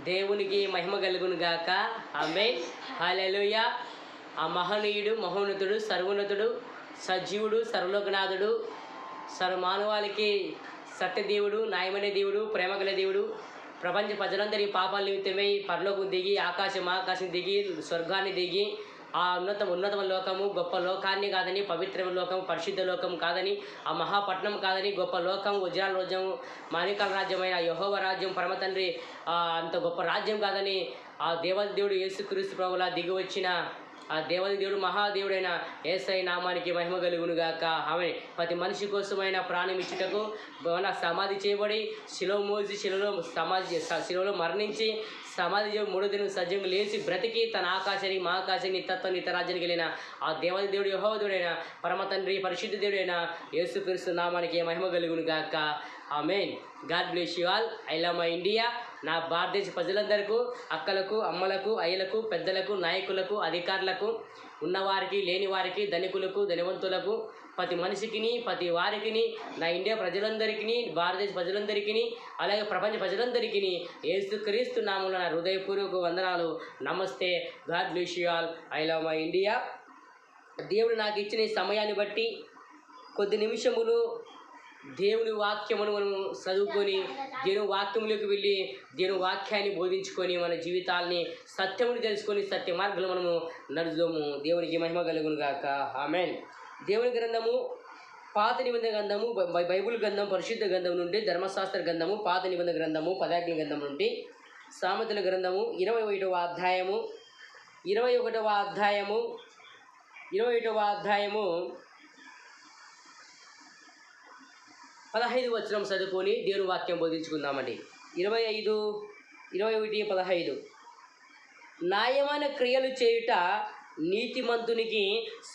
దేవునికి మహిమ కలుగును గాక. ఆమేన్. హల్లెలూయా. ఆ మహనీయుడు, మహోన్నతుడు, సర్వోన్నతుడు, సజీవుడు, సర్వలోకనాథుడు, సర్వమానవాళికి సత్యదేవుడు, న్యాయమైన దేవుడు, ప్రేమగల దేవుడు, ప్రపంచ ప్రజలందరి పాపాల నిమిత్తమై పరలోకం దిగి ఆకాశం దిగి స్వర్గాన్ని దిగి ఆ ఉన్నతమ లోకము, గొప్ప లోకాన్ని కాదని, పవిత్ర లోకం, పరిశుద్ధ లోకం కాదని, ఆ మహాపట్నం కాదని, గొప్ప లోకం, వజ్రాల రాజ్యం, మాణికాల రాజ్యమైన యెహోవా రాజ్యం, పరమ తండ్రి అంత గొప్ప రాజ్యం కాదని, ఆ దేవదేవుడు యేసుక్రీస్తు ప్రభువులా దిగి వచ్చిన ఆ దేవుడు మహాదేవుడైన యేసయ్య నామానికి మహిమ కలుగును గాక. ఆమె ప్రతి మనిషి కోసమైన ప్రాణం ఇచ్చుటకు సమాధి చేయబడి శిలువ మోసి శిలువలో మరణించి సమాధి మూడో దినం సజీవంగా లేచి బ్రతికి తన ఆకాశానికి మహాకాశానికి నిత్యత్వం నిత్యరాజ్యానికి వెళ్ళిన ఆ దేవుడు యెహోవా దేవుడైన పరమ తండ్రి పరిశుద్ధ దేవుడైన యేసుక్రీస్తు నామానికి మహిమ కలుగును గాక. Amen. God bless you all. I love my India. నా భారతదేశ ప్రజలందరికీ, అక్కలకు, అమ్మలకు, అయ్యలకు, పెద్దలకు, నాయకులకు, అధికారులకు, ఉన్నవారికి, లేని వారికి, ధనికులకు, ధనవంతులకు, ప్రతి మనిషికి, ప్రతి వారికి, నా ఇండియా ప్రజలందరికీ, భారతదేశ ప్రజలందరికీ, అలాగే ప్రపంచ ప్రజలందరికీ యేసుక్రీస్తు నామమున నా హృదయపూర్వక వందనాలు. నమస్తే. God bless you all. I love my India. దేవుడు నాకు ఇచ్చిన ఈ సమయాన్ని బట్టి కొద్ది నిమిషములు దేవుని వాక్యమును మనము చదువుకొని దేవుని వాక్యంలోకి వెళ్ళి దేవుని వాక్యాన్ని బోధించుకొని మన జీవితాల్ని సత్యముని తెలుసుకొని సత్య మార్గంలో మనము నడుచుదాము. దేవునికి మహిమ కలుగును గాక. ఆమేన్. దేవుని గ్రంథము, పాత నిబంధన గ్రంథము, బైబిల్ గ్రంథం, పరిశుద్ధ గ్రంథం నుండి, ధర్మశాస్త్ర గ్రంథము, పాత నిబంధన గ్రంథము, పదాజ్ఞల గ్రంథం నుండి, సామెతల గ్రంథము 21వ అధ్యాయము 15 వచనం చదువుకొని దేవుని వాక్యం బోధించుకుందామండి. 21:15 న్యాయమైన క్రియలు చేయుట నీతిమంతునికి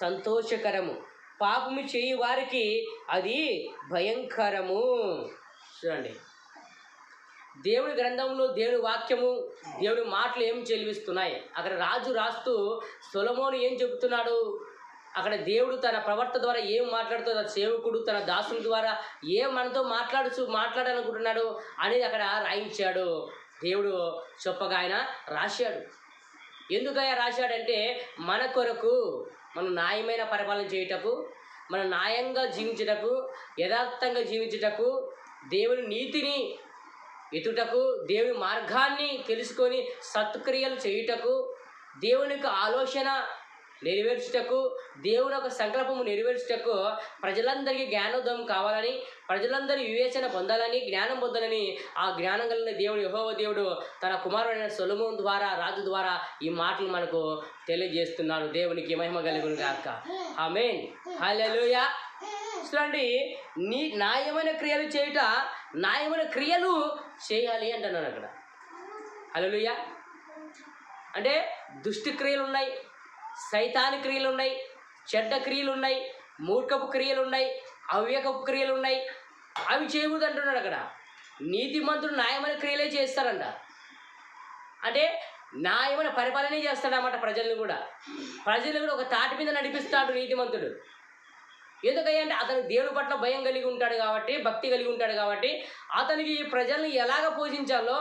సంతోషకరము, పాపము చేయు వారికి అది భయంకరము. చూడండి, దేవుని గ్రంథంలో దేవుని వాక్యము, దేవుని మాటలు ఏం చెలివిస్తున్నాయి. అక్కడ రాజు రాస్తూ సొలొమోను ఏం చెబుతున్నాడు, అక్కడ దేవుడు తన ప్రవర్త ద్వారా ఏం మాట్లాడుతూ, తన సేవకుడు తన దాసుల ద్వారా ఏం మనతో మాట్లాడాలనుకుంటున్నాడు అనేది అక్కడ రాయించాడు. దేవుడు చెప్పగా ఆయన రాశాడు. ఎందుకయ్యా రాశాడంటే మన కొరకు, మనం న్యాయమైన పరిపాలన చేయుటకు, మనం న్యాయంగా జీవించుటకు, యథార్థంగా జీవించుటకు, దేవుని నీతిని ఎత్తుటకు, దేవుని మార్గాన్ని తెలుసుకొని సత్క్రియలు చేయుటకు, దేవుని యొక్క ఆలోచన నెరవేర్చుటకు, దేవుని యొక్క సంకల్పము నెరవేర్చుటకు, ప్రజలందరికీ జ్ఞానోదయం కావాలని, ప్రజలందరూ వివేచన పొందాలని, జ్ఞానం పొందాలని, ఆ జ్ఞానం కలిగిన దేవుడు యెహోవా దేవుడు తన కుమారుడైన సొలొమోను ద్వారా, రాజు ద్వారా ఈ మాటలు మనకు తెలియజేస్తున్నాడు. దేవునికి మహిమ కలుగును గాక. ఆమేన్. హల్లెలూయా. చూడండి, న్యాయమైన క్రియలు చేయుట, న్యాయమైన క్రియలు చేయాలి అంటున్నాను అక్కడ. హల్లెలూయా. అంటే దుష్టి క్రియలు ఉన్నాయి, సైతాని క్రియలు ఉన్నాయి, చెడ్డ క్రియలు ఉన్నాయి, మూర్ఖపు క్రియలు ఉన్నాయి, అవివేకపు క్రియలు ఉన్నాయి. అవి చేయకూడదు అంటున్నాడు అక్కడ. నీతిమంతుడు న్యాయమైన క్రియలే చేస్తారంట. అంటే న్యాయమైన పరిపాలనే చేస్తాడన్నమాట. ప్రజలను కూడా ఒక తాటి మీద నడిపిస్తాడు నీతిమంతుడు. ఎందుకంటే అతను దేవుని పట్ల భయం కలిగి ఉంటాడు కాబట్టి, భక్తి కలిగి ఉంటాడు కాబట్టి, అతనికి ప్రజల్ని ఎలాగ పోషించాలో,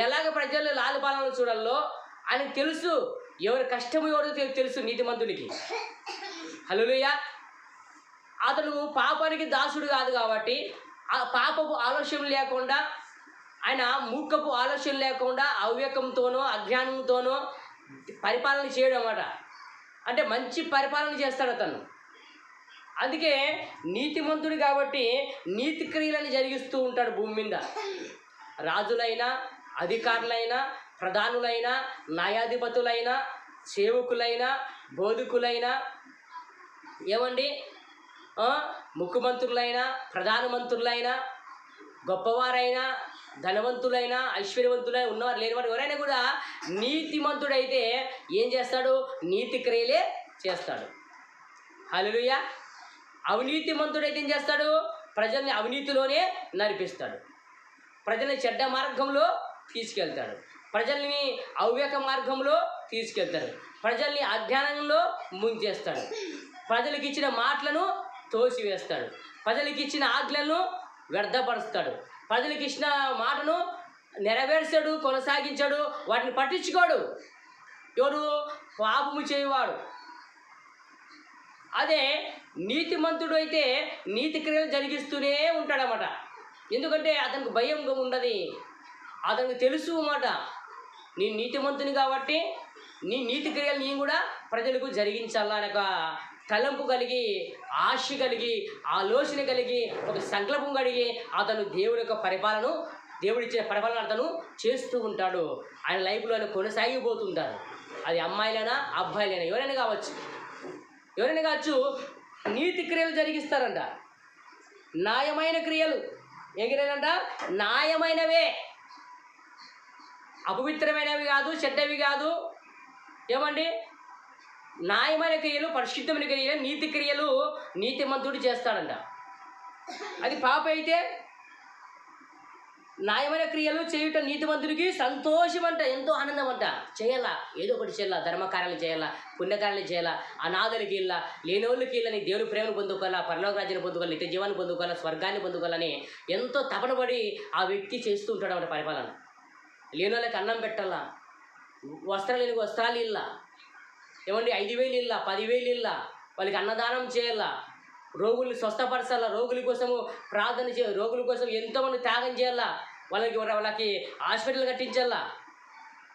ఎలాగ ప్రజలు లాలిపాలన చూడాలో ఆయనకు తెలుసు. ఎవరి కష్టము ఎవరో తెలుసు నీతిమంతునికి. హల్లెలూయా. అతను పాపానికి దాసుడు కాదు కాబట్టి, ఆ పాపపు ఆలోచన లేకుండా, ఆయన మూర్ఖపు ఆలోచన లేకుండా, అవివేకంతోనో అజ్ఞానంతోనో పరిపాలన చేయడం అన్నమాట. అంటే మంచి పరిపాలన చేస్తాడు అతను. అందుకే నీతిమంతుడు కాబట్టి నీతి క్రియలను జరిగిస్తూ ఉంటాడు భూమి మీద. రాజులైనా, అధికారులైనా, ప్రధానులైనా, న్యాయాధిపతులైనా, సేవకులైనా, బోధకులైనా, ఏమండి, ముఖ్యమంత్రులైనా, ప్రధానమంత్రులైనా, గొప్పవారైనా, ధనవంతులైనా, ఐశ్వర్యవంతులైనా, ఉన్నవారు లేనివారు ఎవరైనా కూడా నీతిమంతుడైతే ఏం చేస్తాడు? నీతి క్రియలే చేస్తాడు. హల్లెలూయా. అవినీతిమంతుడైతే ఏం చేస్తాడు? ప్రజల్ని అవినీతిలోనే నడిపిస్తాడు, ప్రజల్ని చెడ్డ మార్గంలో తీసుకెళ్తాడు, ప్రజల్ని అవివేక మార్గంలో తీసుకెళ్తాడు. ప్రజల్ని అజ్ఞానంలో ముంచేస్తాడు. ప్రజలకు ఇచ్చిన మాటలను తోసివేస్తాడు. ప్రజలకు ఇచ్చిన ఆజ్ఞలను వ్యర్థపరుస్తాడు. ప్రజలకు ఇచ్చిన మాటను నెరవేర్చాడు, కొనసాగించాడు, వాటిని పట్టించుకోడు. ఎవరు? పాపము చేయవాడు. అదే నీతిమంతుడు అయితే నీతి క్రియలు జరిగిస్తూనే ఉంటాడన్నమాట. ఎందుకంటే అతనికి భయం ఉండదు. అతనికి తెలుసు అన్నమాట, నేను నీతిమంతుని కాబట్టి నీ నీతి క్రియలు నేను కూడా ప్రజలకు జరిగించాలనే ఒక తలంపు కలిగి, ఆశ కలిగి, ఆలోచన కలిగి, ఒక సంకల్పం కలిగి అతను దేవుడి యొక్క పరిపాలన, దేవుడిచ్చే పరిపాలన అతను చేస్తూ ఉంటాడు. ఆయన లైఫ్లో ఆయన కొనసాగిపోతుంటారు. అది అమ్మాయిలైనా అబ్బాయిలైనా ఎవరైనా కావచ్చు, నీతి క్రియలు జరిగిస్తారంట. న్యాయమైన క్రియలు. ఏం క్రియలంట? న్యాయమైనవే, అపవిత్రమైనవి కాదు, చెడ్డవి కాదు. ఏమండి? న్యాయమైన క్రియలు, పరిశుద్ధమైన క్రియలు, నీతి క్రియలు నీతిమంతుడు చేస్తాడంట. అది పాప అయితే న్యాయమైన క్రియలు చేయుట నీతిమంతుడికి సంతోషం అంట, ఎంతో ఆనందం అంట. చేయాలా, ఏదో ఒకటి చేయాలా, ధర్మకార్యాలు చేయాలా, పుణ్యకార్యాలు చేయాలా, అనాథలకి ఇల్లా, లేనివాళ్ళకి ఇల్లని, దేవుని ప్రేమను పొందుకోవాలా, పరలోక రాజ్యాన్ని పొందుకోవాలి, నిత్య జీవాన్ని పొందుకోవాలా, స్వర్గాన్ని పొందుకోవాలని ఎంతో తపనపడి ఆ వ్యక్తి చేస్తూ ఉంటాడు అన్నమాట పరిపాలన. లేని వాళ్ళకి అన్నం పెట్టాలా, వస్త్రాలు లేని వస్త్రాలు ఇల్లా, ఏమండి 5,000 ఇల్లా, 10,000 ఇల్లా, వాళ్ళకి అన్నదానం చేయాలా, రోగుల్ని స్వస్థపరచాలా, రోగుల కోసము ప్రార్థన చేయాలి, రోగుల కోసం ఎంతోమంది త్యాగం చేయాలా, వాళ్ళకి హాస్పిటల్ కట్టించాలా,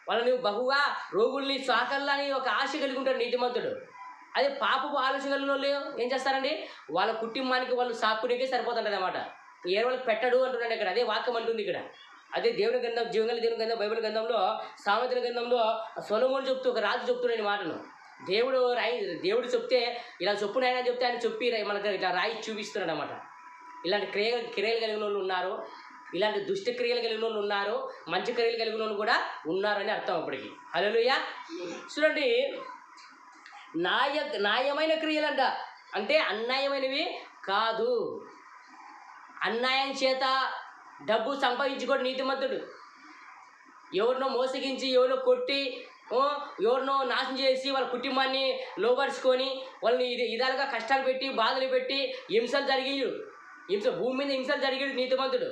వాళ్ళని బహుగా రోగుల్ని సాకల్లా ఒక ఆశ కలిగి ఉంటాడు నీతిమంతుడు. అదే పాపపు ఆలోచన కలిగిన వాళ్ళు ఏం చేస్తారండి? వాళ్ళ కుటుంబానికి వాళ్ళు సాకునికే సరిపోతుంటుంది అన్నమాట. ఏ వాళ్ళకి పెట్టడు అంటున్నాడు ఇక్కడ. అదే వాక్యం అంటుంది ఇక్కడ. అదే దేవుని గ్రంథం, జీవగల దేవుని గ్రంథం, బైబిల్ గ్రంథంలో, సామెతల గ్రంథంలో సొలొమోను చెప్తూ, ఒక రాజు చెప్తున్నాడు మాటను. దేవుడు చెప్తే ఇలా చొప్పునైనా చెప్తే ఆయన చెప్పి మనకు ఇట్లా రాయి చూపిస్తున్నాడు అన్నమాట. ఇలాంటి క్రియలు కలిగిన వాళ్ళు ఉన్నారు, ఇలాంటి దుష్ట క్రియలు కలిగిన వాళ్ళు ఉన్నారు, మంచి క్రియలు కలిగిన వాళ్ళు కూడా ఉన్నారని అర్థం అప్పటికి. హల్లెలూయా. చూడండి, న్యాయమైన క్రియలంట, అంటే అన్యాయమైనవి కాదు. అన్యాయం చేత డబ్బు సంపాదించుకోడు నీతిమంతుడు. ఎవరినో మోసగించి, ఎవరినో కొట్టి, ఎవరినో నాశనం చేసి వాళ్ళ కుటుంబాన్ని లోపరుచుకొని వాళ్ళని ఇదాలుగా కష్టాలు పెట్టి, బాధలు పెట్టి, హింసలు భూమి మీద హింసలు జరిగాడు నీతిమంతుడు.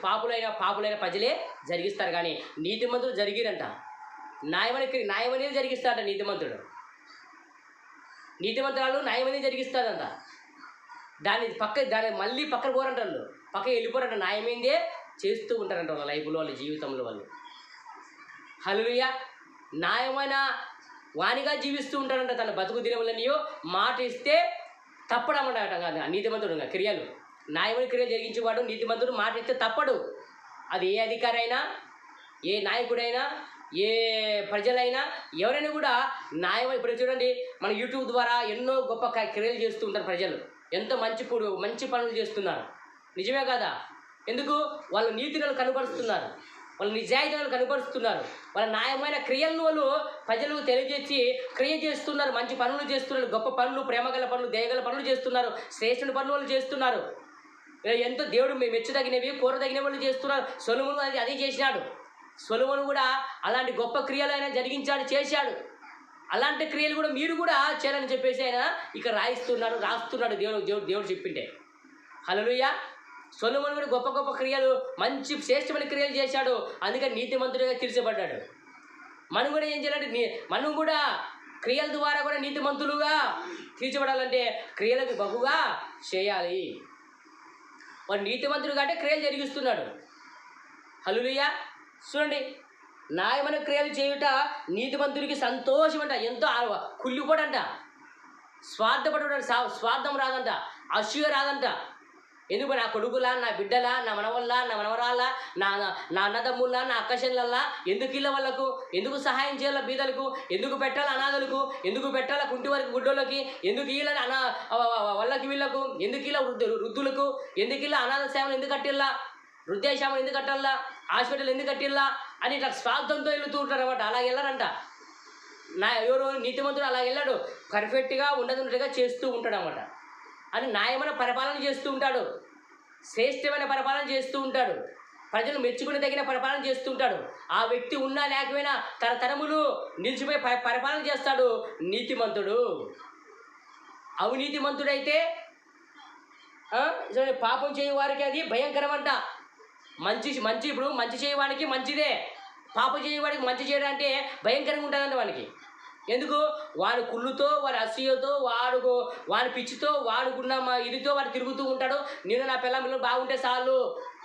పాపులైన ప్రజలే జరిగిస్తారు, కానీ నీతిమంతుడు జరిగిరంట. న్యాయమనేది జరిగిస్తాడంట నీతిమంతుడు. నీతిమంతురాలు న్యాయమనేది జరిగిస్తాడంట. దాన్ని మళ్ళీ పక్కన పోరంట, వాళ్ళు పక్క వెళ్ళిపోరంట. న్యాయమైందే చేస్తూ ఉంటారంట వాళ్ళ లైఫ్లో, వాళ్ళ జీవితంలో వాళ్ళు. హల్లెలూయా. న్యాయమైన వాణిగా జీవిస్తూ ఉంటాడంట. తన బతుకు దినములనియో మాట ఇస్తే తప్పడమంట నీతిమంతుడు. క్రియలు, న్యాయమైన క్రియలు జరిగించేవాడు నీతిమంతుడు. మాట ఇస్తే తప్పడు. అది ఏ అధికారైనా, ఏ నాయకుడైనా, ఏ ప్రజలైనా, ఎవరైనా కూడా న్యాయం. ఇప్పుడు చూడండి, మన యూట్యూబ్ ద్వారా ఎన్నో గొప్ప క్రియలు చేస్తూ ఉంటారు ప్రజలు. ఎంతో మంచి పనులు చేస్తున్నారు. నిజమే కదా? ఎందుకు? వాళ్ళ నీతిని కనపరుస్తున్నారు, వాళ్ళ నిజాయితీలను కనపరుస్తున్నారు, వాళ్ళ న్యాయమైన క్రియలను వాళ్ళు ప్రజలకు తెలియజేసి క్రియ చేస్తున్నారు, మంచి పనులు చేస్తున్నారు, గొప్ప పనులు, ప్రేమగల పనులు, దయగల పనులు చేస్తున్నారు, శ్రేష్ఠుని పనులు వాళ్ళు చేస్తున్నారు. ఎంతో దేవుడు మెచ్చుదగినవి, కోరదగిన వాళ్ళు చేస్తున్నారు. సొలొమోను అదే చేసినాడు. సొలొమోను కూడా అలాంటి గొప్ప క్రియలు ఆయన చేశాడు. అలాంటి క్రియలు కూడా మీరు కూడా చేయాలని చెప్పేసి ఆయన ఇక రాస్తున్నాడు దేవుడు చెప్పింటే. హల్లెలూయా. సొలొమోను కూడా గొప్ప గొప్ప క్రియలు, మంచి శ్రేష్టమైన క్రియలు చేశాడు. అందుకని నీతిమంతుడిగా తీర్చబడ్డాడు. మనం కూడా ఏం చేయాలంటే, మనం కూడా క్రియల ద్వారా కూడా నీతిమంతులుగా తీర్చబడాలంటే క్రియలకు బహుగా చేయాలి. వాడు నీతిమంతుడు కంటే క్రియలు జరిగిస్తున్నాడు. హల్లెలూయా. చూడండి, న్యాయమైన క్రియలు చేయుట నీతిమంతుడికి సంతోషం అంట. ఎంతో కుళ్ళిపోడంట, స్వార్థం రాదంట, అసూయ రాదంట. ఎందుకు? నా కొడుకులా, నా బిడ్డలా, నా మనవల్లా, నా మనవరాళ్ళ, నా అన్నదమ్ముల్లా, నా అక్కచెల్లల్లా, ఎందుకు ఇళ్ళ వాళ్ళకు, ఎందుకు సహాయం చేయాల బీదలకు, ఎందుకు పెట్టాలి అనాథలకు, ఎందుకు పెట్టాల కుంటి వారికి, గుడ్డోళ్ళకి, ఎందుకు ఇళ్ళని వాళ్ళకి వీళ్ళకు, ఎందుకు ఇలా వృద్ధులకు, ఎందుకు ఇలా అనాథ సేవలు ఎందుకు కట్టిల్లా, వృద్ధాశ్రమం ఎందుకు కట్టాలా, హాస్పిటల్ ఎందుకు కట్టిల్లా అని ఇట్లా స్వార్థంతో వెళ్తూ ఉంటారు అన్నమాట. అలా వెళ్ళారంట. ఎవరు? నీతిమంతుడు అలా వెళ్ళాడు. పర్ఫెక్ట్గా ఉన్నట్టుగా చేస్తూ ఉంటాడు అన్నమాట. అని న్యాయమైన పరిపాలన చేస్తూ ఉంటాడు, శ్రేష్టమైన పరిపాలన చేస్తూ ఉంటాడు. ప్రజలు మెచ్చుకునే పరిపాలన చేస్తుంటాడు. ఆ వ్యక్తి ఉన్నా లేకపోయినా తన తరములు నిలిచిపోయి పరిపాలన చేస్తాడు నీతిమంతుడు. అవినీతిమంతుడైతే పాపం చేయు వారికి అది భయంకరం అంట. మంచి ఇప్పుడు మంచి చేయవానికి మంచిదే, పాపం చేయవాడికి మంచి చేయడం అంటే భయంకరంగా ఉంటుందంట వానికి. ఎందుకు? వాడి కుళ్ళుతో, వాడి అసూయతో, వాడి పిచ్చితో, వాడుకున్న ఇదితో వాడు తిరుగుతూ ఉంటాడు. నేను నా పిల్లలు బాగుంటే చాలు,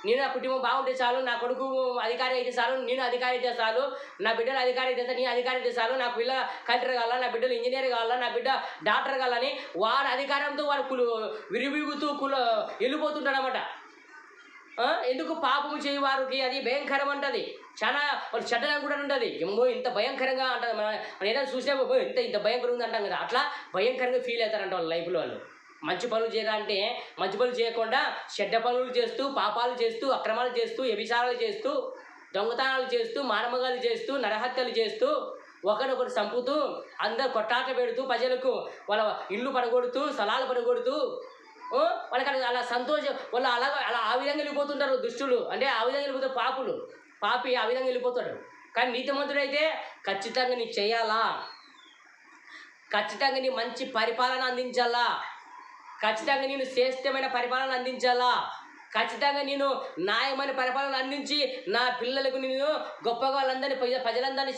నేను నా కుటుంబం బాగుంటే చాలు, నా కొడుకు అధికారి అయితే చాలు, నేను అధికారి అయితే చాలు, నా బిడ్డలు అధికారి అయితే నేను అధికారి అయితే చాలు, నా పిల్ల కలెక్టర్ కావాలా, నా బిడ్డలు ఇంజనీర్ కావాలా, నా బిడ్డ డాక్టర్ కావాలని వాడి అధికారంతో వాడు విరివిగుతూ వెళ్ళిపోతుంటాడు అన్నమాట. ఎందుకు? పాపము చేయవారికి అది భయంకరం అంటది. చాలా వాళ్ళు చెడ్డగా కూడా ఉంటుంది. ఏమో ఇంత భయంకరంగా అంటుంది. మనం ఏదైనా చూసినా ఇంత భయంకరంగా అంటాం కదా, అట్లా భయంకరంగా ఫీల్ అవుతారంట వాళ్ళ లైఫ్లో. వాళ్ళు మంచి పనులు చేయాలంటే మంచి పనులు చేయకుండా చెడ్డ పనులు చేస్తూ, పాపాలు చేస్తూ, అక్రమాలు చేస్తూ, వ్యభిచారాలు చేస్తూ, దొంగతనాలు చేస్తూ, మానమగాలు చేస్తూ, నరహత్యలు చేస్తూ, ఒకరినొకరు చంపుతూ, అందరు కొట్టాట పెడుతూ, ప్రజలకు వాళ్ళ ఇల్లు పడగొడుతూ, స్థలాలు పడగొడుతూ, వాళ్ళకి అలా వాళ్ళు అలా ఆ విధంగా వెళ్ళిపోతుంటారు దుష్టులు. అంటే ఆ విధంగా వెళ్ళిపోతారు పాపి ఆ విధంగా వెళ్ళిపోతాడు. కానీ నీతిమంతుడైతే ఖచ్చితంగా నీకు చేయాలా, ఖచ్చితంగా నీ మంచి పరిపాలన అందించాలా, ఖచ్చితంగా నేను శ్రేష్టమైన పరిపాలన అందించాలా, ఖచ్చితంగా నేను న్యాయమైన పరిపాలన అందించి నా పిల్లలకు నేను గొప్పగా వాళ్ళందరినీ ప్రజలందరినీ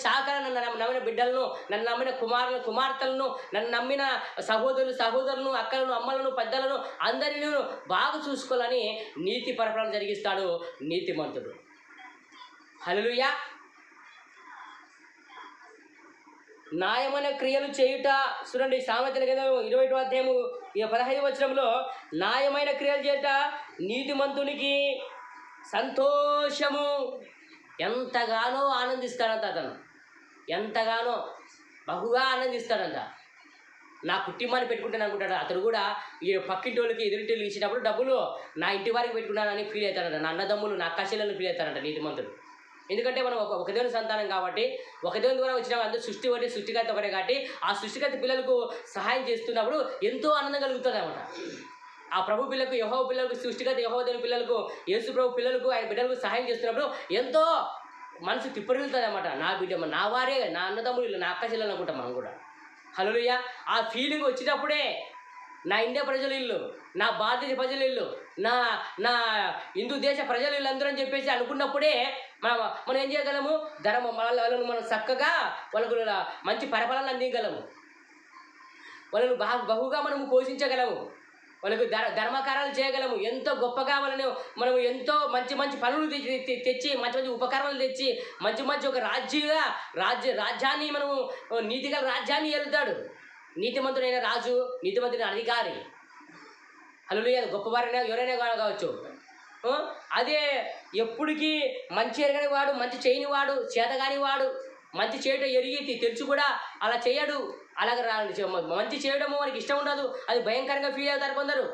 నన్ను నమ్మిన బిడ్డలను, నన్ను నమ్మిన కుమార్తెలను, నన్ను నమ్మిన సహోదరులను, అక్కలను, అమ్మలను, పెద్దలను అందరినీ నేను బాగా చూసుకోవాలని నీతి పరిపాలన జరిగిస్తాడు నీతిమంతుడు. హల్లెలూయా. న్యాయమైన క్రియలు చేయుట. చూడండి సామెతల గ్రంథం 21వ అధ్యాయము 15వ వచనంలో న్యాయమైన క్రియలు చేయుట నీతిమంతునికి సంతోషము. ఎంతగానో ఆనందిస్తాడంట అతను, ఎంతగానో బహుగా ఆనందిస్తాడంట. నా కుటుంబాన్ని పెట్టుకుంటాను అనుకుంటాడు. అతడు కూడా ఈ పక్కింటి వాళ్ళకి ఎదురింటి వాళ్ళకి ఇచ్చినప్పుడు డబ్బులు నా ఇంటి వారికి పెట్టుకున్నానని ఫీల్ అవుతాడంట. నా అన్నదమ్ములు, నా అక్కచెల్లెలను ఫీల్ అవుతాడంట నీతిమంతుడు. ఎందుకంటే మనం ఒక దేవుని సంతానం కాబట్టి, ఒక దేవుని ద్వారా వచ్చిన అందరూ సృష్టికర్త ఒకటే కాబట్టి ఆ సృష్టికర్త పిల్లలకు సహాయం చేస్తున్నప్పుడు ఎంతో ఆనందం కలుగుతుంది అన్నమాట. ఆ ప్రభు పిల్లలకు, యెహోవా పిల్లలకు, సృష్టికర్త యెహోవా దేవుని పిల్లలకు, యేసు ప్రభు పిల్లలకు, ఆయన బిడ్డలకు సహాయం చేస్తున్నప్పుడు ఎంతో మనసు తిప్పరిల్లుతుంది అన్నమాట. నా బిడ్డ, నా వారే, నా అన్నదమ్ములు, నా అక్క చెల్లెలు అనుకుంటాం మనం కూడా. హల్లెలూయా. ఆ ఫీలింగ్ వచ్చినప్పుడే నా ఇండియా ప్రజల ఇల్లు, నా భారతదేశ ప్రజల ఇల్లు, నా హిందూ దేశ ప్రజల ఇల్లు అందరూ అని చెప్పేసి అనుకున్నప్పుడే మనం ఏం చేయగలము? వాళ్ళను మనం చక్కగా వాళ్ళకు మంచి పరిపాలన అందించగలము, వాళ్ళను బహుగా మనము పోషించగలము, వాళ్ళకు ధర్మకారాలు చేయగలము, ఎంతో గొప్పగా మనము ఎంతో మంచి పనులు తెచ్చి, మంచి ఉపకరణలు తెచ్చి, మంచి ఒక రాజ్యాన్ని మనము నీతిగల రాజ్యాన్ని ఏలుతాడు నీతిమంతుడైన రాజు, నీతిమంతుడైన అధికారి. హల్లెలూయా. గొప్పవారైనా ఎవరైనా కావచ్చు. అదే ఎప్పటికీ మంచి ఎరగని వాడు, మంచి చేయని వాడు, చేతగాని వాడు, మంచి చేయటం ఎరిగి తెలుసు కూడా అలా చేయడు. అలాగే మంచి చేయడము వానికి ఇష్టం ఉండదు. అది భయంకరంగా ఫీల్ అవుతారు కొందరు.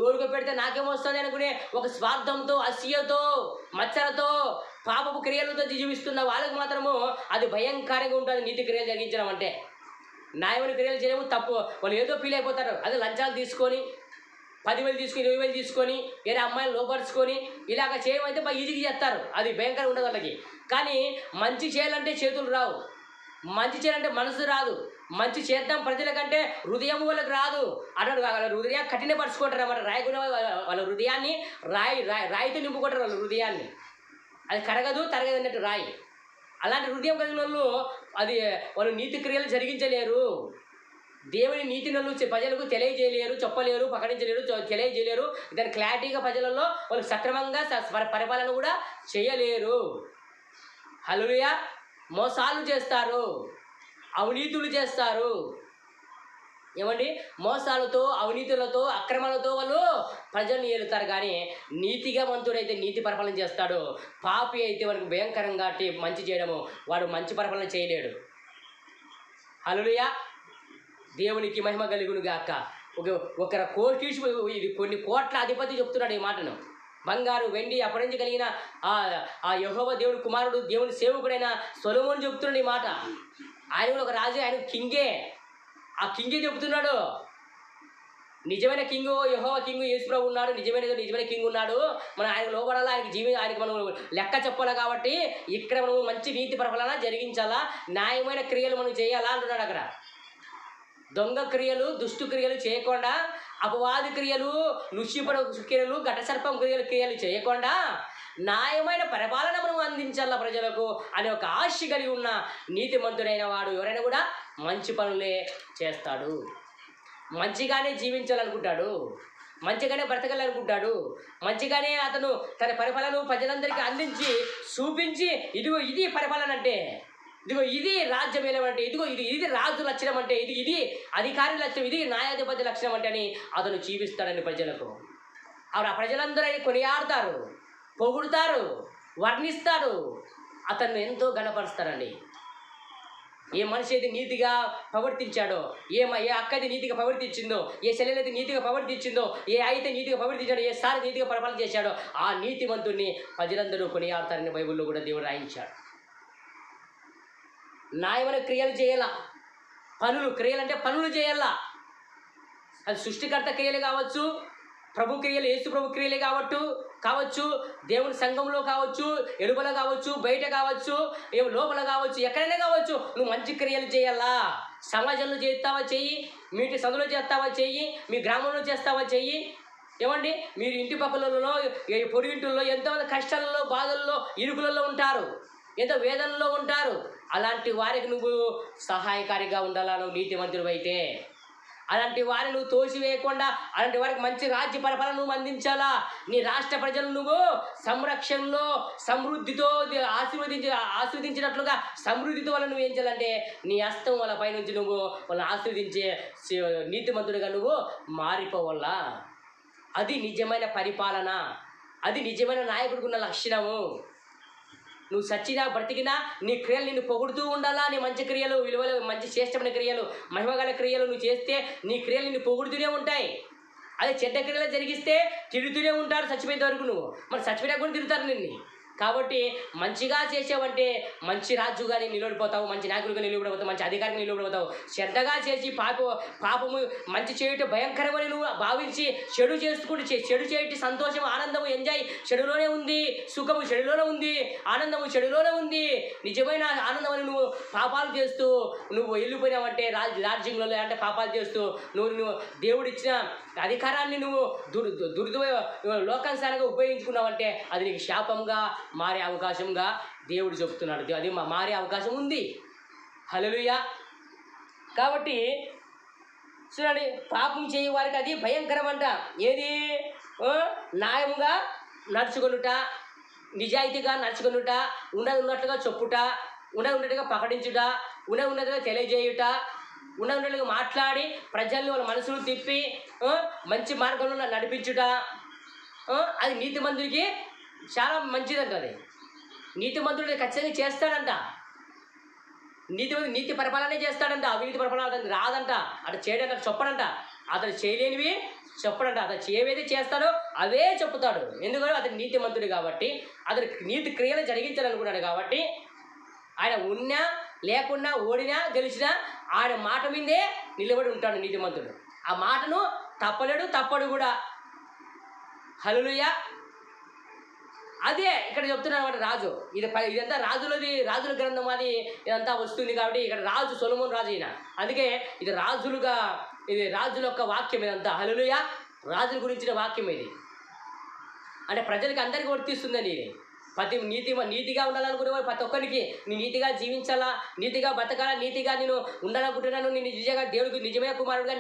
ఓడికో పెడితే నాకేమొస్తుంది అనుకునే ఒక స్వార్థంతో, అసూయతో, మచ్చలతో, పాపపు క్రియలతో జీవిస్తున్న వాళ్ళకి మాత్రము అది భయంకరంగా ఉంటుంది. నీతి క్రియలు జరిగించడం అంటే, న్యాయమైన క్రియలు చేయడం తప్పు. వాళ్ళు ఏదో ఫీల్ అయిపోతారు. అదే లంచాలు తీసుకొని 10,000 తీసుకొని 20,000 తీసుకొని వేరే అమ్మాయిలు లోపరుచుకొని ఇలాగ చేయమైతే బాగా ఈజీగా చేస్తారు. అది భయంకరంగా ఉండదు వాళ్ళకి. కానీ మంచి చేయాలంటే చేతులు రావు, మంచి చేయాలంటే మనసు రాదు. మంచి చేద్దాం ప్రజలకంటే హృదయం వాళ్ళకి రాదు. అన్నాడు వాళ్ళ హృదయం కఠినపరుచుకుంటారు అన్నమాట. రాయకుండా వాళ్ళ హృదయాన్ని రాయితో నింపుకుంటారు వాళ్ళ హృదయాన్ని. అది కరగదు, తరగదు అన్నట్టు రాయి. అలాంటి హృదయం కలిగిన వాళ్ళు వాళ్ళు నీతి క్రియలు జరిగించలేరు. దేవుని నీతిను ప్రజలకు తెలియజేయలేరు, చెప్పలేరు, ప్రకటించలేరు, తెలియజేయలేరు. దాని క్లారిటీగా ప్రజలలో వాళ్ళు సక్రమంగా పరిపాలన కూడా చేయలేరు. హల్లెలూయా. మోసాలు చేస్తారు, అవినీతులు చేస్తారు. ఏమండి? మోసాలతో, అవినీతులతో, అక్రమాలతో వాళ్ళు ప్రజల్ని ఏలుతారు. కానీ నీతిగా మంతుడైతే నీతి పరిపాలన చేస్తాడు. పాపి అయితే వాడికి భయంకరంగా మంచి చేయడము, వాడు మంచి పరిపాలన చేయలేడు. హల్లెలూయా. దేవునికి మహిమ కలుగును గాక. ఒక కోటీశ్వరుడు, ఇది కొన్ని కోట్ల అధిపతి చెప్తున్నాడు ఈ మాటను. బంగారు, వెండి అపరించి కలిగిన ఆ యెహోవా దేవుని కుమారుడు, దేవుని సేవకుడైన సొలొమోను చెప్తున్నాడు ఈ మాట. ఆయన ఒక రాజు, ఆయన కింగే. ఆ కింగే చెబుతున్నాడు. నిజమైన కింగ్ యెహోవా కింగ్ యేసుప్రభు ఉన్నాడు. నిజమైన కింగ్ ఉన్నాడు. మనం ఆయన లోబడాలా, ఆయనకి మనం లెక్క చెప్పాలి. కాబట్టి ఇక్కడ మనం మంచి నీతి పరిపాలన జరిగించాలా, న్యాయమైన క్రియలు మనం చేయాలా అంటున్నాడు అక్కడ. దొంగ క్రియలు, దుష్టు క్రియలు చేయకుండా, అపవాది క్రియలు, లుషిపడు క్రియలు, ఘటసర్పం క్రియలు చేయకుండా న్యాయమైన పరిపాలన మనం అందించాల ప్రజలకు అనే ఒక ఆశ కలిగి ఉన్న నీతిమంతుడైన వాడు ఎవరైనా కూడా మంచి పనులే చేస్తాడు. మంచిగానే జీవించాలనుకుంటాడు, మంచిగానే బ్రతకాలనుకుంటాడు, మంచిగానే అతను తన పరిపాలన ప్రజలందరికీ అందించి చూపించి, ఇదిగో ఇది పరిపాలన అంటే, ఇదిగో ఇది రాజ్యం ఏమంటే, ఇదిగో ఇది రాజు లక్షణం అంటే, ఇది అధికారి లక్షణం, ఇది న్యాయాధిపతి లక్షణం అంటే అని అతను చూపిస్తాడని ప్రజలకు. ఆ ప్రజలందరూ కొనియాడతారు, పొగుడుతారు, వర్ణిస్తారు, అతన్ని ఎంతో గణపరుస్తారండి. ఏ మనిషి అయితే నీతిగా ప్రవర్తించాడో, ఏ అక్కది నీతిగా ప్రవర్తించిందో, ఏ చెల్లెలైతే నీతిగా ప్రవర్తించిందో, ఏ అయితే నీతిగా ప్రవర్తించాడో, ఏ సారి నీతిగా పరిపాలన చేశాడో ఆ నీతివంతుడిని ప్రజలందరూ కొనియాడతారని బైబిల్లో కూడా దేవుడు రాయించాడు. న్యాయమైన క్రియలు చేయాలా, క్రియలు అంటే పనులు చేయాలా. అది సృష్టికర్త క్రియలు కావచ్చు, ప్రభు క్రియలు, యేసు ప్రభు క్రియలే కావచ్చు, దేవుని సంఘంలో కావచ్చు, ఎడుపల కావచ్చు, బయట కావచ్చు, లోపల కావచ్చు, ఎక్కడైనా కావచ్చు, నువ్వు మంచి క్రియలు చేయాలా. సమాజంలో చేస్తావా చెయ్యి, మీ ఇంటి సందులో చేస్తావా చెయ్యి, మీ గ్రామంలో చేస్తావా చెయ్యి. ఏమండి, మీరు ఇంటి పక్కలలో, పొరుగింటుల్లో ఎంతోమంది కష్టాలలో, బాధల్లో, ఇరుకులలో ఉంటారు, ఎంతో వేదనలో ఉంటారు. అలాంటి వారికి నువ్వు సహాయకారిగా ఉండాలా. నువ్వు నీతిమంతుడు అయితే అలాంటి వారిని నువ్వు తోసివేయకుండా, అలాంటి వారికి మంచి రాజ్య పరిపాలన నువ్వు అందించాలా. నీ రాష్ట్ర ప్రజలు నువ్వు సంరక్షణలో సమృద్ధితో ఆస్వాదించినట్లుగా సమృద్ధితో వాళ్ళని నువ్వు ఏం చేయాలంటే, నీ హస్తం వాళ్ళ పైనుంచి నువ్వు వాళ్ళని ఆస్వాదించే నీతిమంతుడిగా నువ్వు మారిపోవాలా. అది నిజమైన పరిపాలన, అది నిజమైన నాయకుడికి ఉన్న లక్షణము. నువ్వు సచ్చినా బ్రతికినా నీ క్రియలు నిన్ను పొగుడుతూ ఉండాలా. నీ మంచి క్రియలు, విలువలు, మంచి శ్రేష్టమైన క్రియలు, మహిమగల క్రియలు నువ్వు చేస్తే నీ క్రియలు నిన్ను పొగుడుతూనే ఉంటాయి. అదే చెడ్డ క్రియలు జరిగిస్తే తిరుగుతూనే ఉంటారు చచ్చిపోయేంత వరకు. నువ్వు మరి చచ్చిపోయినా కూడా తిరుగుతారు నిన్ను. కాబట్టి మంచిగా చేసావంటే మంచి రాజుగా నిలబడిపోతావు, మంచి నాయకుడిగా నిలబడిపోతావు, మంచి అధికారిగా నిలబడిపోతావు. చెడ్డగా చేసి పాపము మంచి చేయటం భయంకరమని నువ్వు భావించి చెడు చేయటం సంతోషం, ఆనందము, ఎంజాయ్ చెడులోనే ఉంది, సుఖము చెడులోనే ఉంది, ఆనందము చెడులోనే ఉంది. నిజమైన ఆనందం అని నువ్వు పాపాలు చేస్తూ నువ్వు వెళ్ళిపోయినావంటే రాజ్యంలో అంటే పాపాలు చేస్తూ నువ్వు దేవుడిచ్చిన అధికారాన్ని నువ్వు లోకానుసారంగా ఉపయోగించుకున్నావంటే అది నీకు శాపంగా మారే అవకాశంగా దేవుడు చెప్తున్నాడు. అది మారే అవకాశం ఉంది. హల్లెలూయా. కాబట్టి చూడండి, పాపం చేయ వారికి అది భయంకరం అంట. ఏది? న్యాయంగా నడుచుకొనుట, నిజాయితీగా నడుచుకొనుట, ఉన్నట్టుగా చెప్పుట, ఉన్నట్టుగా ప్రకటించుట, ఉన్నట్టుగా తెలియజేయుట, ఉన్నట్టుగా మాట్లాడి ప్రజల్ని వాళ్ళ మనసులు తిప్పి మంచి మార్గంలో నడిపించుట, అది నీతిమంతుడికి చాలా మంచిదంట. అది నీతిమంతుడు ఖచ్చితంగా చేస్తాడంట. నీతి పరిపాలనే చేస్తాడంట. అవినీతి పరిపాలన అతనికి రాదంట. అటు చేయడంట, చెప్పడంట. అతను చేయలేనివి చెప్పడంట. అతను చేయవేది చేస్తాడో అవే చెప్తాడు. ఎందుకంటే అతను నీతిమంతుడు కాబట్టి, అతను నీతి క్రియలు జరిగించాలనుకున్నాడు కాబట్టి, ఆయన ఉన్నా లేకున్నా, ఓడినా గెలిచినా ఆయన మాట మీదే నిలబడి ఉంటాడు నీతిమంతుడు. ఆ మాటను తప్పడు కూడా. హల్లెలూయా. అదే ఇక్కడ చెప్తున్నాను అన్నమాట. రాజు ఇదంతా రాజుల గ్రంథం, అది ఇదంతా వస్తుంది కాబట్టి ఇక్కడ రాజు సొలొమోను రాజు అయినా. అందుకే ఇది రాజుల యొక్క వాక్యం ఇదంతా. హల్లెలూయా. రాజుల గురించిన వాక్యం ఇది. అంటే ప్రజలకి అందరికీ వర్తిస్తుందండి ఇది. నీతిగా ఉండాలనుకునే వారు ప్రతి ఒక్కరికి నీ నీతిగా జీవించాలా, నీతిగా బతకాలా, నీతిగా నేను ఉండాలనుకుంటున్నాను, నేను నిజంగా దేవుడికి నిజమైన కుమారుడిగా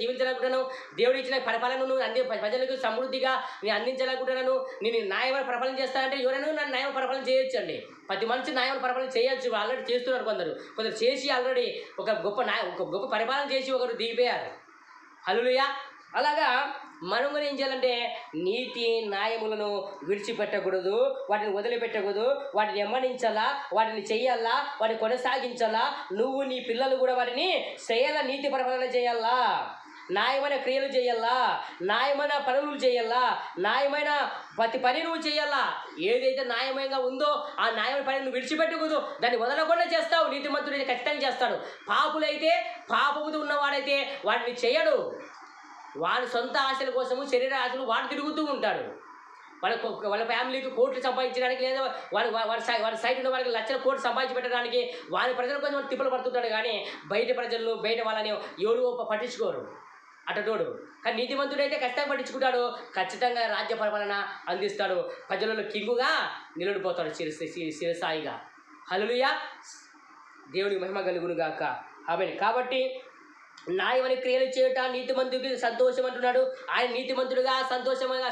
జీవించాలనుకుంటున్నాను, దేవుడు ఇచ్చిన పరిపాలనను ప్రజలకు సమృద్ధిగా నేను అందించాలనుకుంటున్నాను, నేను న్యాయమైన పరిపాలన చేస్తానంటే ఎవరైనా నన్ను న్యాయమైన పరిపాలన చేయొచ్చు అండి. ప్రతి మనిషి న్యాయమైన పరిపాలన చేయొచ్చు. ఆల్రెడీ చేస్తున్నారు కొందరు చేసి ఆల్రెడీ ఒక గొప్ప పరిపాలన చేసి ఒకరు దిగిపోయారు. హల్లెలూయా. అలాగా మనం కూడా ఏం చేయాలంటే నీతి న్యాయములను విడిచిపెట్టకూడదు, వాటిని వదిలిపెట్టకూడదు, వాటిని వెంబడించాలా, వాటిని చెయ్యాలా, వాటిని కొనసాగించాలా. నువ్వు నీ పిల్లలు కూడా వాటిని చేయాలా, నీతి పరిపాలన చేయాలా, న్యాయమైన క్రియలు చేయాలా, న్యాయమైన పనులు చేయాలా, న్యాయమైన ప్రతి పని నువ్వు చేయాలా. ఏదైతే న్యాయమైనగా ఉందో ఆ న్యాయమైన పని నువ్వు విడిచిపెట్టకూడదు, దాన్ని వదలకుండా చేస్తావు. నీతిమంతుడు ఖచ్చితంగా చేస్తాడు. పాపులైతే, పాపముతో ఉన్నవాడైతే వాటిని చేయడు. వాడి సొంత ఆశల కోసము శరీర ఆశలు వాడు తిరుగుతూ ఉంటాడు. వాళ్ళ ఫ్యామిలీకి కోట్లు సంపాదించడానికి, లేదా వాడి సైడ్ ఉన్న వాళ్ళకి లక్షల కోట్లు సంపాదించి పెట్టడానికి వారి ప్రజల కోసం వాడు తిప్పలు పడుతుంటాడు. కానీ బయట ప్రజలను, బయట వాళ్ళని ఎవరు పట్టించుకోరు అటటోడు. కానీ నీతిమంతుడైతే ఖచ్చితంగా పట్టించుకుంటాడు, ఖచ్చితంగా రాజ్య పరిపాలన అందిస్తాడు, ప్రజలలో కింగుగా నిలబడిపోతాడు శిరసాయిగా. హల్లెలూయా, దేవునికి మహిమ కలుగును గాక. ఆమేన్. కాబట్టి న్యాయమైన క్రియలు చేయుట నీతిమంతుడికి సంతోషం అంటున్నాడు. ఆయన నీతిమంతుడుగా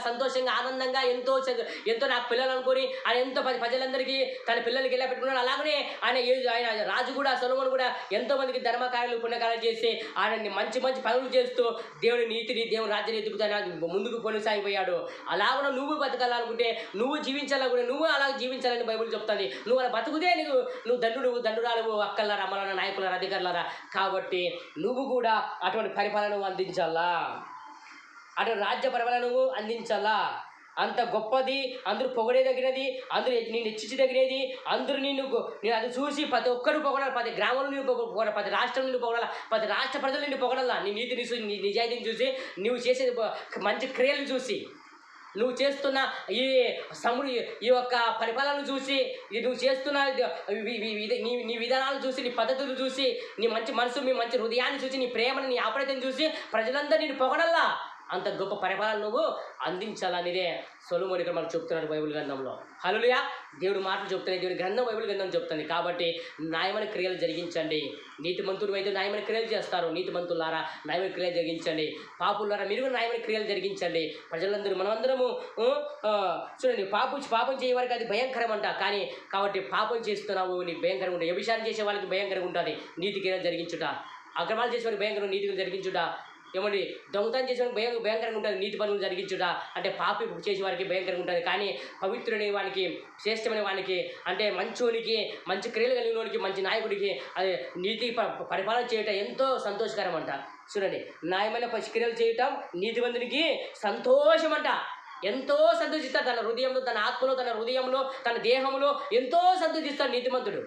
సంతోషంగా ఆనందంగా ఎంతో నాకు పిల్లలు అనుకొని ఆయన ఎంతో ప్రజలందరికీ తన పిల్లలకి ఎలా పెట్టుకున్నాడు. అలాగనే ఆయన రాజు కూడా, సొలొమోను కూడా ఎంతో మందికి ధర్మకార్యాలు, పుణ్యకార్యాలు చేసి ఆయన మంచి పనులు చేస్తూ దేవుని నీతిని, దేవుని రాజ్యాన్ని ఎదుగుతాను ముందుకు కొనసాగిపోయాడు. అలాగనే నువ్వు బతకాలనుకుంటే, నువ్వు జీవించాలనుకుంటే, నువ్వు అలా జీవించాలని బైబిల్ చెప్తుంది. నువ్వు అలా బతుకుతే నువ్వు దండురాలు, అక్కలారా, అమ్మలారా, నాయకులారా, అధికారులారా. కాబట్టి నువ్వు కూడా అటువంటి పరిపాలన అందించాలా, అటువంటి రాజ్య పరిపాలన అందించాలా. అంత గొప్పది, అందరూ పొగడేదగినది, అందరూ నిన్ను హెచ్చించదగినది, అందరూ నేను అది చూసి ప్రతి ఒక్కరు పొగడాలి. ప్రతి గ్రామంలో నేను పొగడాలి, ప్రతి రాష్ట్రం నుండి పొగడాలి, ప్రతి రాష్ట్ర ప్రజలు నిన్ను పొగడాలా. నీ నీతిని చూసి, నీ నిజాయితీని చూసి, నువ్వు చేసే మంచి క్రియలు చూసి, నువ్వు చేస్తున్న ఈ యొక్క పరిపాలనను చూసి, నువ్వు చేస్తున్న నీ విధానాలు చూసి, నీ పద్ధతులు చూసి, నీ మంచి మనసు, మీ మంచి హృదయాన్ని చూసి, నీ ప్రేమను, నీ ఆప్యాయతను చూసి ప్రజలందరూ నేను పొగడల్లా. అంత గొప్ప పరిపాలన నువ్వు అందించాలనేదే సొలొమోను ఇక్కడ మనకు చెప్తున్నాడు బైబిల్ గ్రంథంలో. హల్లెలూయా, దేవుడు మాటలు చెప్తున్నాయి, దేవుడి గ్రంథం బైబిల్ గ్రంథం చెప్తుంది. కాబట్టి న్యాయమైన క్రియలు జరిగించండి. నీతిమంతుడు అయితే న్యాయమైన క్రియలు చేస్తారు. నీతిమంతులారా న్యాయమైన క్రియలు జరిగించండి. పాపులారా మీరు న్యాయమైన క్రియలు జరిగించండి. ప్రజలందరూ, మనమందరము చూడండి, పాపం చేయ వారికి అది భయంకరం అంట. కానీ కాబట్టి పాపం చేస్తున్నావు, నీకు భయంకరంగా ఉంటుంది. వ్యభిచారం చేసే వాళ్ళకి భయంకరంగా ఉంటుంది నీతి క్రియలు జరిగించుట. అక్రమాలు చేసే వారికి భయంకరం నీతి క్రియలు జరిగించుట. ఏమండి, దొంగతనం చేసేవారికి భయంకరంగా ఉంటుంది నీతి పనులు జరిగించుట. అంటే పాపి చేసేవారికి భయంకరంగా ఉంటుంది. కానీ పవిత్రుడనే వానికి, శ్రేష్టమైన వానికి, అంటే మంచోనికి, మంచి క్రియలు కలిగిన వానికి, మంచి నాయకుడికి అది నీతి పరిపాలన చేయటం ఎంతో సంతోషకరం అంట. చూడండి, న్యాయమైన క్రియలు చేయటం నీతిమంతునికి సంతోషం అంట. ఎంతో సంతోషిస్తాడు. తన హృదయంలో, తన ఆత్మలో, తన హృదయంలో, తన దేహంలో ఎంతో సంతోషిస్తాడు నీతిమంతుడు.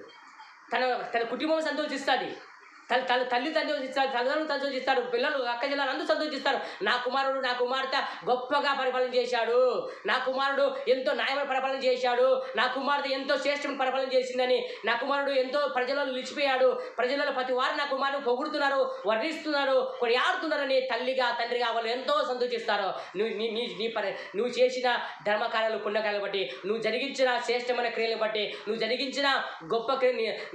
తన కుటుంబం సంతోషిస్తుంది, తల్లి సంతోషిస్తాడు, తల్లిదండ్రులు సంతోషిస్తాడు, పిల్లలు, అక్క జిల్లాలు అందరూ సంతోషిస్తారు. నా కుమారుడు, నా కుమార్తె గొప్పగా పరిపాలన చేశాడు, నా కుమారుడు ఎంతో న్యాయమైన పరిపాలన చేశాడు, నా కుమార్తె ఎంతో శ్రేష్టమైన పరిపాలన చేసిందని, నా కుమారుడు ఎంతో ప్రజలలో నిలిచిపోయాడు, ప్రజలలో ప్రతి వారు నా కుమారుడు పొగుడుతున్నారు, వర్ణిస్తున్నారు, కొనియాడుతున్నారని తల్లిగా, తండ్రిగా వాళ్ళు ఎంతో సంతోషిస్తారు. నువ్వు చేసిన ధర్మకార్యాలు, పుణ్యకార్యాలు బట్టి, నువ్వు జరిగించిన శ్రేష్టమైన క్రియలను బట్టి, నువ్వు జరిగించిన గొప్ప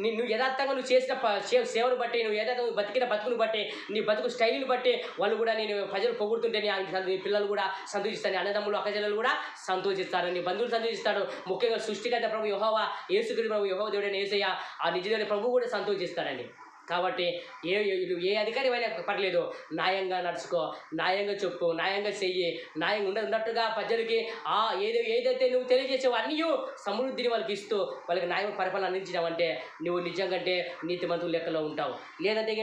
నువ్వు యథార్థంగా నువ్వు చేసిన సేవను బట్టి, నువ్వు ఏదైతే బతికిన బతుకును బట్టి, నీ బతుకు స్టైల్ని బట్టి వాళ్ళు కూడా నేను ప్రజలు పొగుడుతుంటే నీ పిల్లలు కూడా సంతోషిస్తారు, నీ అన్నదమ్ములు, అక్కజల్లు కూడా సంతోషిస్తారు, నీ బంధువులు సంతోషిస్తాడు. ముఖ్యంగా సృష్టికర్త ప్రభు యెహోవా, యేసుక్రీస్తు ప్రభు, యెహోవా దేవుడైన యేసయ్య, ఆ నిజమైన ప్రభు కూడా సంతోషిస్తాడండి. కాబట్టి ఏ అధికారి అయినా పర్లేదు, న్యాయంగా నడుచుకో, న్యాయంగా చెప్పు, న్యాయంగా చెయ్యి, న్యాయంగా ఉన్నట్టుగా ప్రజలకి ఏదైతే నువ్వు తెలియజేసావో అన్నీ సమృద్ధిని వాళ్ళకి ఇస్తూ వాళ్ళకి న్యాయం పరిపాలన అందించినావంటే నువ్వు నిజంగా నీతిమంతుల లెక్కలో ఉంటావు. లేదంటే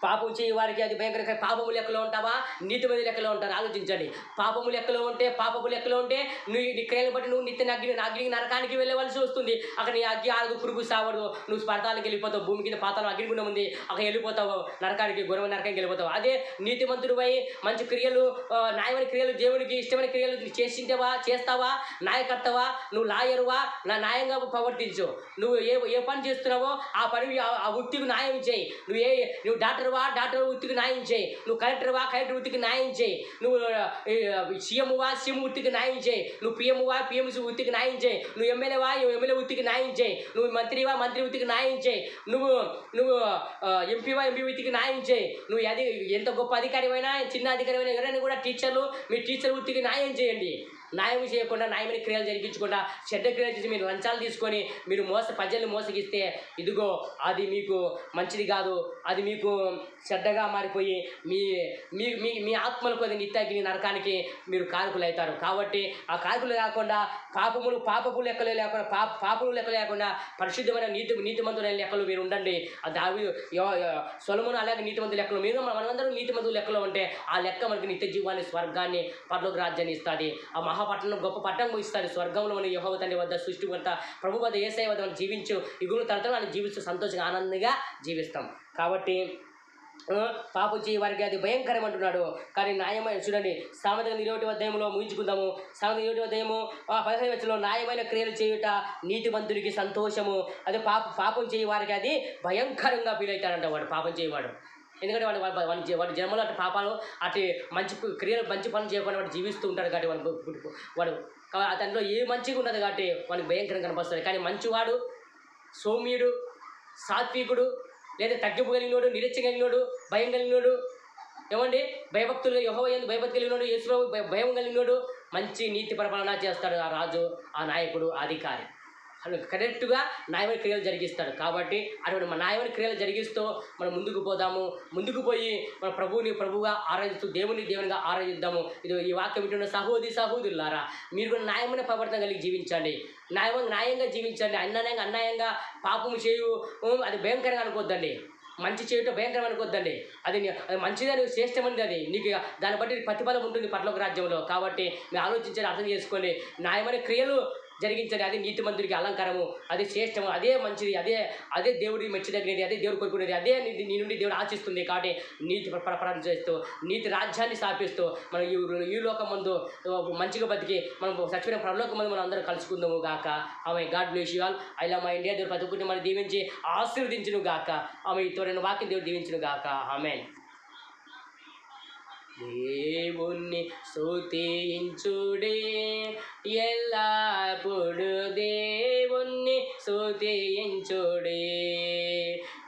పాపం చేయ వారికి అది భయంకరంగా పాపము లెక్కలో ఉంటావా, నీతిమంతుల లెక్కలో ఉంటారు? ఆలోచించండి. పాపము లెక్కలో ఉంటే, పాపపు లెక్కలో ఉంటే నీ క్రియలు బట్టి నువ్వు నిత్య అగ్ని నరకానికి వెళ్ళవలసి వస్తుంది. అక్కడ నీ అగ్గి ఆగు, పురుగు సావడు, నువ్వు స్పర్ధాలకు వెళ్ళిపోతావు, భూమి కింద పాతాళం అగ్నిగుండం ఉంది, అక్కడ వెళ్ళిపోతావు, నరకానికి, గురవ నరకానికి వెళ్ళిపోతావు. అదే నీతిమంతుడు పోయి మంచి క్రియలు, న్యాయమైన క్రియలు, దేవునికి ఇష్టమైన క్రియలు చేస్తావా, నాయకర్తవా, నువ్వు లాయరువా, న్యాయంగా ప్రవర్తించు. నువ్వు ఏ పని చేస్తున్నావో ఆ పని, ఆ వృత్తికి న్యాయం చేయి. నువ్వు డాక్టర్ వృత్తికి న్యాయం చేయి, నువ్వు కలెక్టర్ వృత్తికి న్యాయం చేయి, నువ్వు సీఎం వృత్తికి న్యాయం చేయి, నువ్వు పిఎం వృత్తికి న్యాయం చేయి, నువ్వు ఎమ్మెల్యే వృత్తికి న్యాయం చేయి, నువ్వు మంత్రి వృత్తికి న్యాయం చేయి, నువ్వు ఎంపీ వృత్తికి న్యాయం చేయి. నువ్వు ఎంత గొప్ప అధికారమైనా, చిన్న అధికారమైనా, ఎవరైనా కూడా మీ టీచర్ వృత్తికి న్యాయం చేయండి. న్యాయం చేయకుండా, న్యాయమైన క్రియలు జరిగించకుండా, చెడ్డ క్రియలు చేసి మీరు లంచాలు తీసుకొని మీరు ప్రజల్ని మోసగిస్తే ఇదిగో అది మీకు మంచిది కాదు. అది మీకు చెడ్డగా మారిపోయి మీ ఆత్మలకు అది నిత్యాగ్ని నరకానికి మీరు కారకులు అవుతారు. కాబట్టి ఆ కారకులు కాకుండా పాపపు లెక్కలు లేకుండా, పాపములు లెక్కలు లేకుండా పరిశుద్ధమైన నీతిమంతులైన లెక్కలు మీరు ఉండండి. సొలొమోను అలాగే నీతిమంతుల లెక్కలు, మనమందరం నీతిమంతుల లెక్కలో ఉంటే ఆ లెక్క మనకి నిత్య జీవాన్ని, స్వర్గాన్ని, పరలోక రాజ్యాన్ని ఇస్తుంది. ఆ మహాపట్టణం గొప్ప పట్టణం ఇస్తుంది. స్వర్గంలో మన యెహోవా తండ్రి వద్ద, సృష్టికర్త ప్రభు వద్ద, యేసయ్య వద్ద మనం జీవించు, ఇగురు తరతరాలు జీవిస్తూ సంతోషంగా, ఆనందంగా జీవిస్తాం. కాబట్టి పాపం చేయ వారికి అది భయంకరం అంటున్నాడు. కానీ న్యాయమైన చూడండి సామెతల 20వ అధ్యాయంలో ముగించుకుందాము. సామెతల 20వ అధ్యాయము 15వ వచనంలో న్యాయమైన క్రియలు చేయుట నీతిమంతునికి సంతోషము. అదే పాపం చేయ వారికి అది భయంకరంగా ఫీల్ అవుతాడంట వాడు పాపం చేయవాడు. ఎందుకంటే వాడి జన్మలో అటు పాపాలు అటు మంచి క్రియలు మంచి పనులు చేయకుండా వాడు జీవిస్తూ ఉంటాడు కాబట్టి వాడు అతనిలో ఏ మంచిగా ఉన్నది కాబట్టి వాడికి భయంకరంగా కనిపిస్తుంది. కానీ మంచివాడు, సౌమ్యుడు, సాత్వికుడు, లేదా తగ్గింపు కలిగినోడు, నిరీక్ష కలిగినోడు, భయం కలిగినోడు, ఏమండి భయభక్తులు యెహోవా యందు భయభక్తి కలిగినోడు, యేసుప్రభు భయం కలిగినోడు మంచి నీతి పరిపాలన చేస్తాడు ఆ రాజు, ఆ నాయకుడు, అధికారి. కరెక్ట్గా న్యాయమైన క్రియలు జరిగిస్తాడు. కాబట్టి అటువంటి మన న్యాయమైన క్రియలు జరిగిస్తూ మనం ముందుకు పోదాము. ముందుకు పోయి మన ప్రభువుగా ఆరాధిస్తూ దేవునిగా ఆరాధిద్దాము. ఇది ఈ వాక్యం వింటున్న సహోదరులారా, మీరు కూడా న్యాయమైన ప్రవర్తన కలిగి జీవించండి. న్యాయంగా జీవించండి. అన్యాయంగా పాపము చేయు అది భయంకరంగా అనుకోద్దండి. మంచి చేయటం భయంకరం అనుకోద్దండి. అది మంచిదని శ్రేష్టమైనది. అది నీకు దాన్ని బట్టి ప్రతిఫలం ఉంటుంది పరలోక రాజ్యంలో. కాబట్టి మీరు ఆలోచించండి, అర్థం చేసుకోండి. న్యాయమైన క్రియలు జరిగించండి. అది నీతిమంతుడికి అలంకారము, అది శ్రేష్టము, అదే మంచిది, అదే దేవుడి మెచ్చదగినది, అదే దేవుడు కోరుకునేది, అదే నీ నుండి దేవుడు ఆశిస్తుంది. కాబట్టి నీతి ప్రకటన చేస్తూ నీతి రాజ్యాన్ని స్థాపిస్తూ మనం ఈ లోకం ముందు మంచిగా బతికి మనం చచ్చిపోయిన పరలోకం ముందు మనం అందరం కలుసుకుందాము గాక. ఆమె God bless you all. I love my India. దేవుడు ప్రతి ఒక్కరిని మనం దీవించి ఆశీర్వదించును గాక. ఆమె తోడైన వాక్యం దేవుడు దీవించును గాక. ఆమేన్. దేవుణ్ణి స్తుతించుడే ఎల్లప్పుడు, దేవుణ్ణి స్తుతించుడే